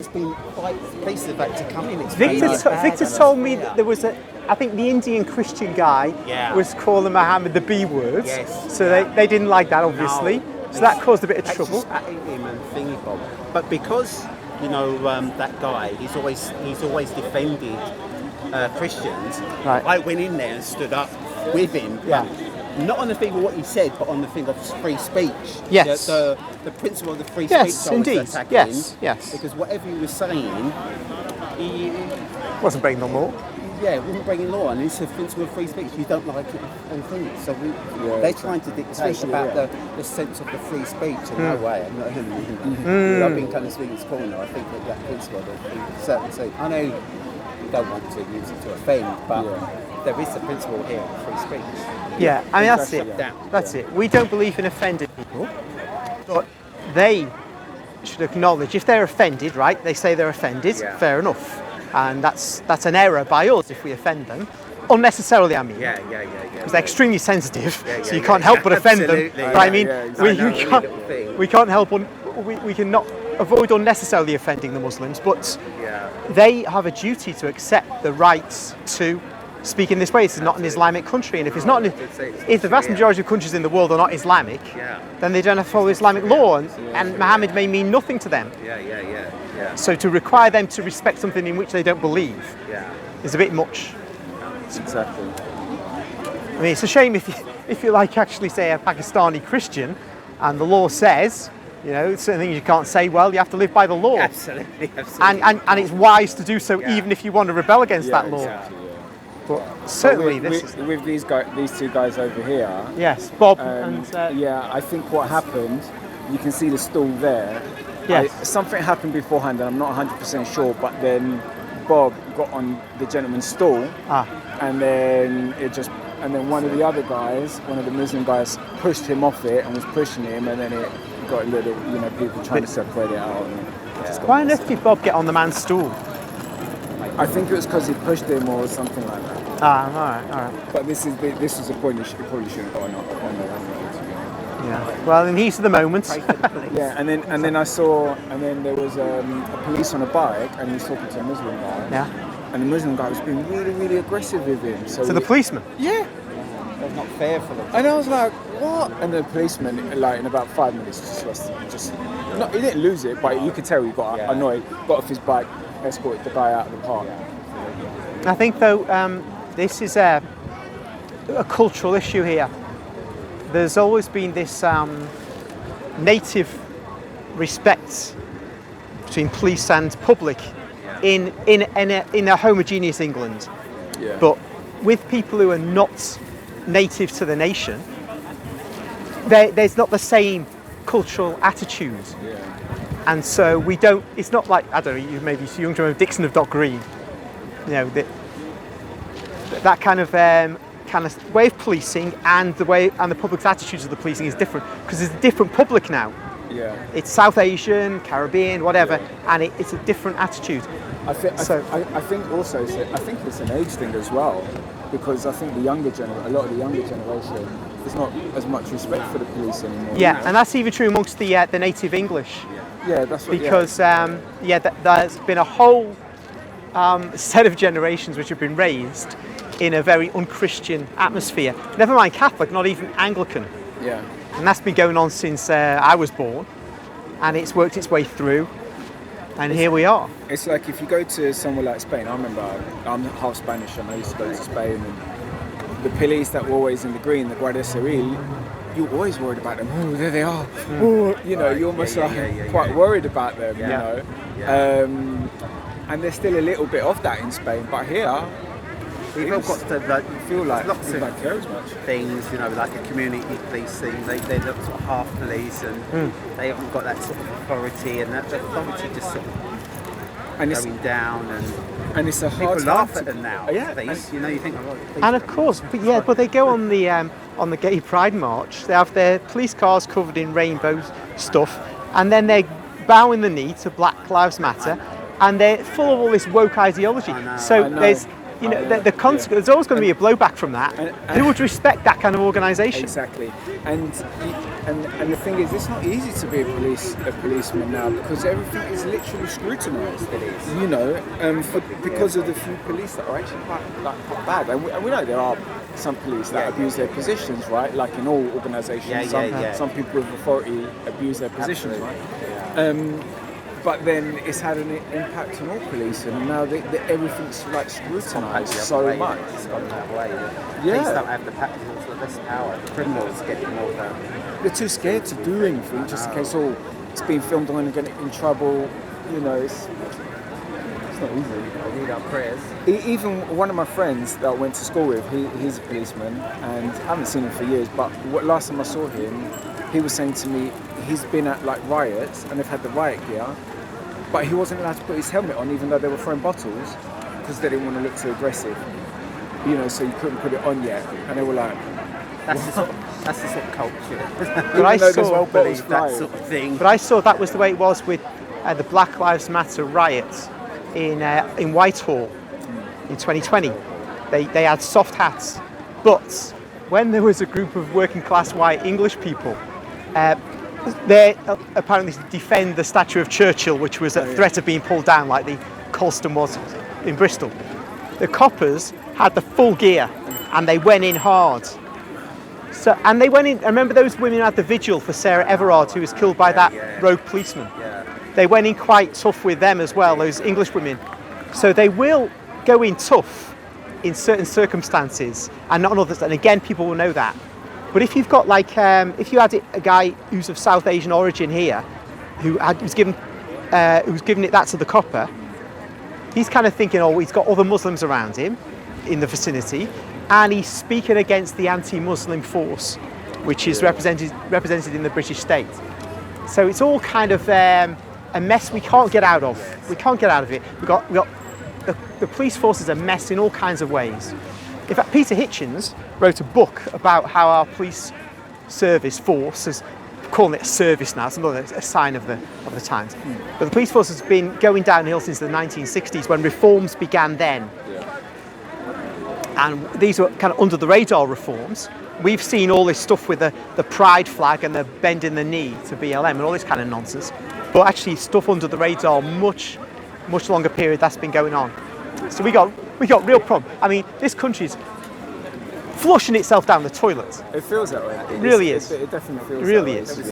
It's been quite police have had to come in. It's Victor told me that there was I think the Indian Christian guy was calling Muhammad the B word. Yes. So they didn't like that, obviously. No, so that caused a bit of trouble. Just at him and thingy bob. But because that guy, he's always defended Christians. Right. I went in there and stood up with him. Yeah. Not on the thing of what he said, but on the thing of free speech. Yes. The principle of the free Yes, speech. I indeed. was attacking. Yes. Because whatever he was saying, he Wasn't breaking the law. wasn't breaking law, and it's a principle of free speech. You don't like it and things. So they're trying to dictate about the sense of the free speech. And no way, I'm not I've been kind of speaking this corner. I think that principle of certain things. I know you don't want to use it to offend, but there is a principle here of free speech. Yeah, I mean, that's it. That's it. We don't believe in offending people, but they should acknowledge if they're offended, right? They say they're offended, fair enough. And that's an error by us if we offend them. Unnecessarily, I mean. Because they're extremely sensitive, so you can't help but offend them. But I mean, we can't help, we cannot avoid unnecessarily offending the Muslims, but they have a duty to accept the rights to speak in this way. This is not an Islamic country, and if it's not, if the vast majority of countries in the world are not Islamic, then they don't have to follow Islamic law, and Muhammad may mean nothing to them. So to require them to respect something in which they don't believe is a bit much. Exactly. I mean, it's a shame if you like actually say a Pakistani Christian, and the law says, certain things you can't say. Well, you have to live by the law. Absolutely. And it's wise to do so, even if you want to rebel against that law. Exactly, But certainly with these two guys over here. Yes, Bob I think what happened, you can see the stall there. Yes. Something happened beforehand, and I'm not 100% sure. But then Bob got on the gentleman's stall, and then one of the other guys, one of the Muslim guys, pushed him off it and was pushing him, and then it got a little, people trying to separate it out. Why on earth did Bob get on the man's stool? I think it was because he pushed him or something like that. All right. But this is a point he probably shouldn't have got on there. Yeah. Well, in the heat of the moment. And then I saw, and then there was a police on a bike, and he was talking to a Muslim guy. Yeah. And the Muslim guy was being really, really aggressive with him. So the policeman? Yeah. That's not fair for them. And I was like, what? And the policeman, in about 5 minutes, he didn't lose it, but you could tell he got annoyed, got off his bike, escorted the guy out of the park. I think, though, this is a cultural issue here. There's always been this native respect between police and public in a homogeneous England. Yeah. But with people who are not native to the nation, there's not the same cultural attitude. Yeah. And so we don't, it's not like, I don't know, you maybe young to remember Dixon of Dock Green, that kind of way of policing and the public's attitudes of the policing is different because it's a different public now. Yeah. It's South Asian, Caribbean, whatever, and it's a different attitude. I think also it's an age thing as well, because I think a lot of the younger generation, there's not as much respect for the police anymore. Yeah, and that's even true amongst the native English. Yeah, that's what. Because there's been a whole set of generations which have been raised in a very unchristian atmosphere. Never mind Catholic, not even Anglican. Yeah. And that's been going on since I was born, and it's worked its way through, and here we are. It's like if you go to somewhere like Spain. I remember I'm half Spanish, and I used to go to Spain, and the police that were always in the green, the Guardia Civil, you're always worried about them. Oh, there they are. Oh, you're almost quite worried about them. And there's still a little bit of that in Spain, but here. We've all got to feel like lots of don't care as much. things, like the community policing. They're sort of half police, and they haven't got that sort of authority, and that authority just sort of going down. And it's a hard people laugh at them now. You think, and of course, but they go on the Gay Pride March. They have their police cars covered in rainbow stuff, and then they're bowing the knee to Black Lives Matter, and they're full of all this woke ideology. So you know, there's always going to be a blowback from that. And who would respect that kind of organisation? Exactly. And the thing is, it's not easy to be a policeman now because everything is literally scrutinised. It is. You know, because of the few police that are actually quite bad. And we know there are some police that abuse their positions, right? Like in all organisations, some people with authority abuse their positions, right? Yeah. But then it's had an impact on all police, and now everything's like scrutinised so much. It's gone that way. Yeah. Police don't have the less power. The criminals get more power. They're too scared to do anything, just in case it's being filmed on and getting in trouble. You know, it's not easy. We need our prayers. Even one of my friends that I went to school with, he's a policeman, and I haven't seen him for years. But last time I saw him, he was saying to me he's been at like riots and they've had the riot gear, but he wasn't allowed to put his helmet on even though they were throwing bottles because they didn't want to look too aggressive. You know, so he couldn't put it on yet, and they were like, That's the sort of culture. But I there's saw bottles that flying. sort of thing. But I saw that was the way it was with the Black Lives Matter riots in Whitehall in 2020. They had soft hats, but when there was a group of working class white English people, they apparently defend the statue of Churchill, which was a threat of being pulled down like the Colston was in Bristol. The coppers had the full gear and they went in hard. And they went in, I remember those women who had the vigil for Sarah Everard, who was killed by that rogue policeman. Yeah. They went in quite tough with them as well, those English women. So they will go in tough in certain circumstances and not in others. And again, people will know that. But if you've got like, if you had a guy who's of South Asian origin here, who's given it that to the copper, he's kind of thinking, oh, he's got other Muslims around him in the vicinity, and he's speaking against the anti-Muslim force, which is represented in the British state. So it's all kind of a mess we can't get out of. We can't get out of it. We got the police force is a mess in all kinds of ways. In fact, Peter Hitchens wrote a book about how our police service force is calling it a service now. It's another a sign of the times. But the police force has been going downhill since the 1960s when reforms began then. And these were kind of under the radar reforms. We've seen all this stuff with the pride flag and the bending the knee to BLM and all this kind of nonsense. But actually stuff under the radar, much longer period that's been going on. So we got real problem. I mean, this country's flushing itself down the toilet. It feels that way. It really is. It definitely feels It really that way. is.